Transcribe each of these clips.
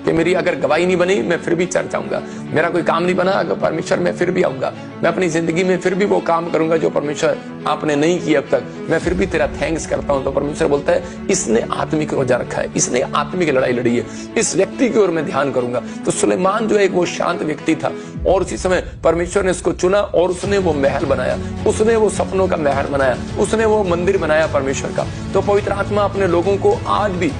कि मेरी अगर गवाही नहीं बनी मैं फिर भी चर्च आऊंगा, मेरा कोई काम नहीं बना अगर परमेश्वर मैं फिर भी आऊंगा, मैं अपनी जिंदगी में फिर भी वो काम करूंगा जो परमेश्वर आपने नहीं किया अब तक, मैं फिर भी तेरा थैंक्स करता हूं। तो परमेश्वर बोलता है इसने आत्मिक रोजा रखा है, इसने आत्मिक लड़ाई लड़ी है, इस व्यक्ति की ओर मैं ध्यान करूंगा। तो सुलेमान जो एक वो शांत व्यक्ति था और उसी समय परमेश्वर ने उसको चुना और उसने वो महल बनाया, उसने वो सपनों का महल बनाया, उसने वो मंदिर बनाया परमेश्वर का। तो पवित्र आत्मा अपने लोगों को आज भी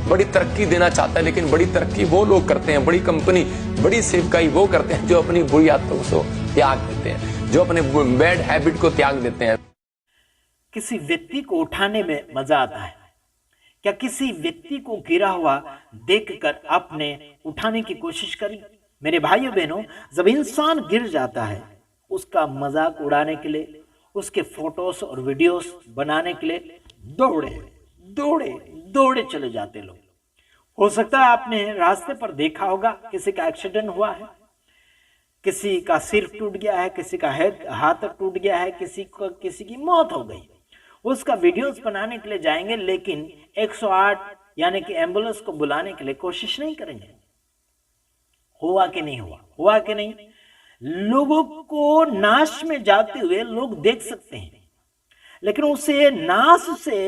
बड़ी तरक्की देना चाहता है, लेकिन बड़ी तरक्की वो लोग करते हैं, बड़ी कंपनी, बड़ी सेवकाई वो करते हैं जो अपनी बुरी आदतों को त्याग देते हैं, जो अपने बैड हैबिट को त्याग देते हैं। किसी व्यक्ति को उठाने में मजा आता है क्या? किसी व्यक्ति को गिरा हुआ देखकर आपने उठाने की कोशिश करी? मेरे भाइयों बहनों, जब इंसान गिर जाता है उसका मजाक उड़ाने के लिए, उसके फोटोज और वीडियोस बनाने के लिए दौड़े दौड़े दौड़े चले जाते लोग। हो सकता है आपने रास्ते पर देखा होगा किसी का एक्सीडेंट हुआ है, किसी का सिर टूट गया है, किसी का हाथ टूट गया है, किसी की मौत हो गई। उसका वीडियोस बनाने के लिए जाएंगे, लेकिन 108 यानी कि एम्बुलेंस को बुलाने के लिए कोशिश नहीं करेंगे। हुआ कि नहीं हुआ? हुआ कि नहीं? लोगों को नाश में जाते हुए लोग देख सकते हैं, लेकिन उसे नाश से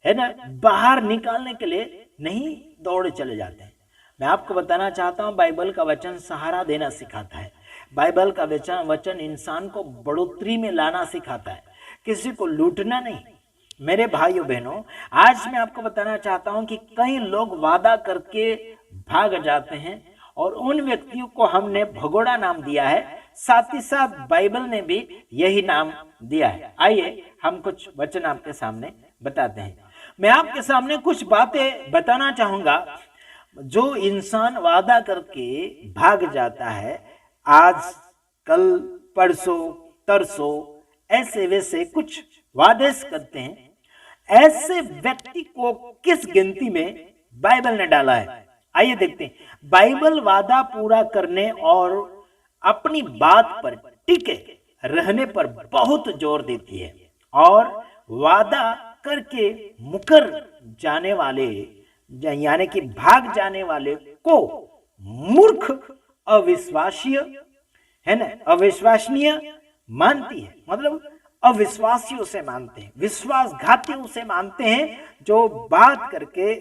है ना बाहर निकालने के लिए नहीं दौड़े चले जाते हैं। मैं आपको बताना चाहता हूं, बाइबल का वचन सहारा देना सिखाता है। बाइबल का वचन इंसान को बढ़ोतरी में लाना सिखाता है, किसी को लूटना नहीं। मेरे भाइयों बहनों, आज मैं आपको बताना चाहता हूं कि कई लोग वादा करके भाग जाते हैं और उन व्यक्तियों को हमने भगोड़ा नाम दिया है, साथ ही साथ बाइबल ने भी यही नाम दिया है। आइए हम कुछ वचन आपके सामने बताते हैं। मैं आपके सामने कुछ बातें बताना चाहूंगा। जो इंसान वादा करके भाग जाता है, आज कल परसों तरसों ऐसे वैसे कुछ वादे करते हैं, ऐसे व्यक्ति को किस गिनती में बाइबल ने डाला है? आइए देखते हैं। बाइबल वादा पूरा करने और अपनी बात पर टिके रहने पर बहुत जोर देती है, और वादा करके मुकर जाने वाले यानी कि भाग जाने वाले को मूर्ख, अविश्वासीय है ना, अविश्वसनीय मानती है। मतलब अविश्वासियों से मानते हैं, विश्वासघातियों से मानते हैं, जो बात करके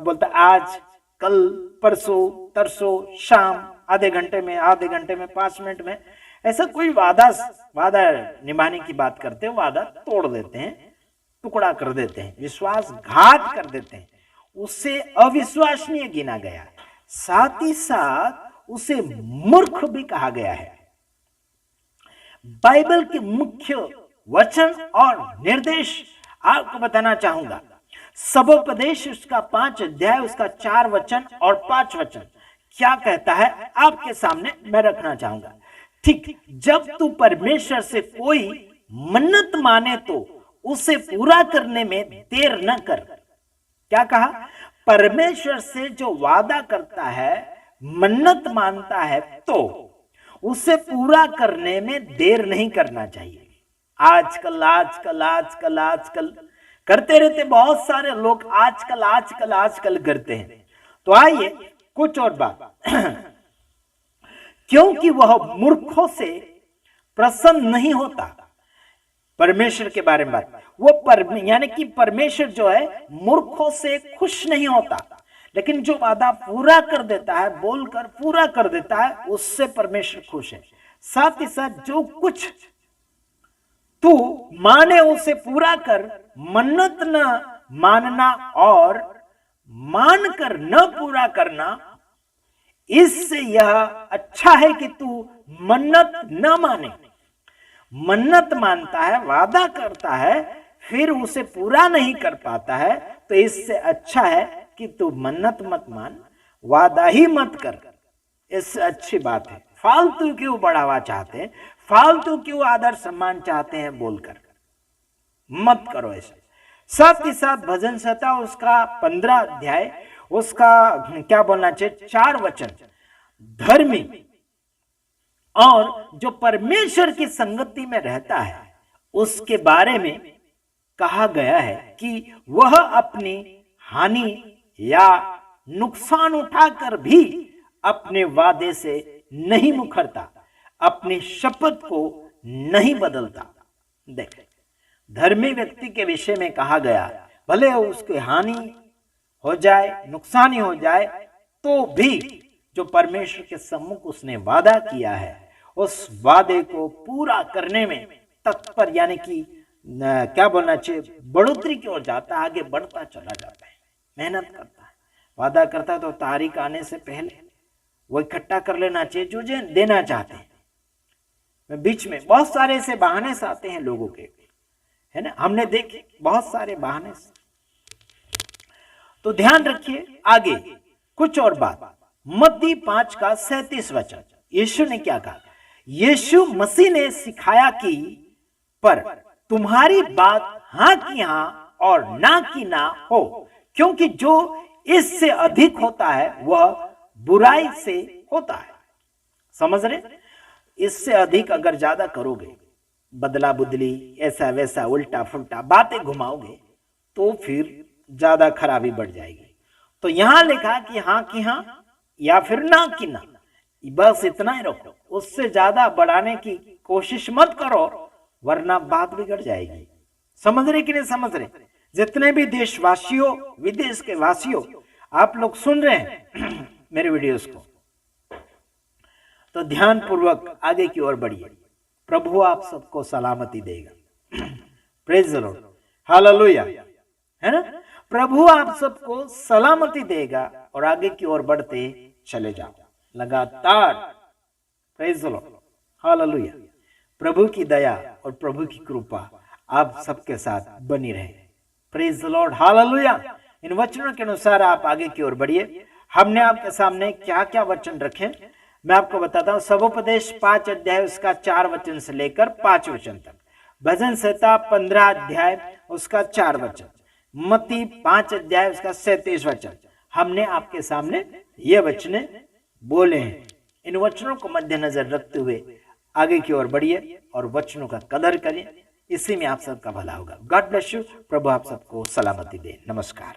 बोलता आज कल परसों तरसों शाम आधे घंटे में 5 मिनट में, ऐसा कोई वादा निभाने की बात करते हैं, वादा तोड़ देते हैं, टुकड़ा कर देते हैं, विश्वासघात कर देते हैं। उसे अविश्वसनीय गिना गया, साथ ही साथ उसे मूर्ख भी कहा गया है। बाइबल के मुख्य वचन और निर्देश आपको बताना चाहूंगा। सबोपदेश उसका 5 अध्याय, उसका 4 वचन और 5 वचन क्या कहता है आपके सामने मैं रखना चाहूंगा। ठीक, जब तू परमेश्वर से कोई मन्नत माने तो उसे पूरा करने में देर न कर। क्या कहा? परमेश्वर से जो वादा करता है, मन्नत मानता है, तो उसे पूरा करने में देर नहीं करना चाहिए। आजकल आजकल आजकल आजकल करते रहते बहुत सारे लोग, आजकल आजकल आजकल करते हैं। तो आइए कुछ और बात क्योंकि वह मूर्खों से प्रसन्न नहीं होता। परमेश्वर के बारे में बात, वो यानी कि परमेश्वर जो है मूर्खों से खुश नहीं होता, लेकिन जो वादा पूरा कर देता है, बोलकर पूरा कर देता है, उससे परमेश्वर खुश है। साथ ही साथ जो कुछ तू माने उसे पूरा कर, मन्नत न मानना और मानकर न पूरा करना, इससे यह अच्छा है कि तू मन्नत न माने। मन्नत मानता है, वादा करता है, फिर उसे पूरा नहीं कर पाता है, तो इससे अच्छा है कि तू मन्नत मत मान, वादा ही मत कर। इससे अच्छी बात है। फालतू क्यों बढ़ावा चाहते हैं, फालतू क्यों आदर सम्मान चाहते हैं बोलकर, मत करो ऐसा। साथ ही साथ भजन संहिता उसका 15 अध्याय, उसका क्या बोलना चाहिए, 4 वचन, धर्मी और जो परमेश्वर की संगति में रहता है उसके बारे में कहा गया है कि वह अपनी हानि या नुकसान उठाकर भी अपने वादे से नहीं मुखरता, अपनी शपथ को नहीं बदलता। देख, धर्मी व्यक्ति के विषय में कहा गया, भले उसके हानि हो जाए, नुकसान हो जाए, तो भी जो परमेश्वर के सम्मुख उसने वादा किया है, उस वादे को पूरा करने में तत्पर, यानी कि क्या बोलना चाहिए, बढ़ोतरी की ओर जाता है, आगे बढ़ता चला जाता है, मेहनत करता है। वादा करता है तो तारीख आने से पहले वो इकट्ठा कर लेना चाहिए जो देना चाहते हैं। बीच में बहुत सारे ऐसे बहाने से आते हैं लोगों के, है ना, हमने देखे बहुत सारे बहाने से। तो ध्यान रखिए आगे कुछ और बात। मत्ती 5 का 37 वचन, यीशु ने क्या कहा? यीशु मसीह ने सिखाया कि पर तुम्हारी बात हाँ की हाँ और ना की ना हो, क्योंकि जो इससे अधिक होता है वह बुराई से होता है। समझ रहे? इससे अधिक अगर ज्यादा करोगे, बदला बुदली, ऐसा वैसा, उल्टा फुल्टा बातें घुमाओगे, तो फिर ज्यादा खराबी बढ़ जाएगी। तो यहां लिखा कि हाँ की हाँ या फिर ना की ना, बस इतना ही रखो, उससे ज्यादा बढ़ाने की कोशिश मत करो, वरना बात बिगड़ जाएगी। समझ रहे कि नहीं समझ रहे? जितने भी देशवासियों, विदेश के वासियों, आप लोग सुन रहे हैं मेरे वीडियोस को, तो ध्यान पूर्वक आगे की ओर बढ़िए। प्रभु आप सबको सलामती देगा। प्रेज द लॉर्ड, हालेलुया, है ना? प्रभु आप सबको सलामती देगा और आगे की ओर बढ़ते चले जाओ लगातार। Praise the Lord, hallelujah. प्रभु की दया और प्रभु की कृपा आप सबके साथ बनी रहे। Praise the Lord, hallelujah. इन वचनों के अनुसार आप आगे की ओर बढ़िए। हमने आपके सामने क्या क्या वचन रखे मैं आपको बताता हूं। सबोपदेश 5 अध्याय उसका 4 वचन से लेकर 5 वचन तक, भजन संहिता 15 अध्याय उसका 4 वचन, मत्ती 5 अध्याय उसका 37 वचन, हमने आपके सामने ये वचन बोले हैं। इन वचनों को मद्देनजर रखते हुए आगे की ओर बढ़िए और वचनों का कदर करें, इसी में आप सबका भला होगा। God bless you. प्रभु आप सबको सलामती दे। नमस्कार।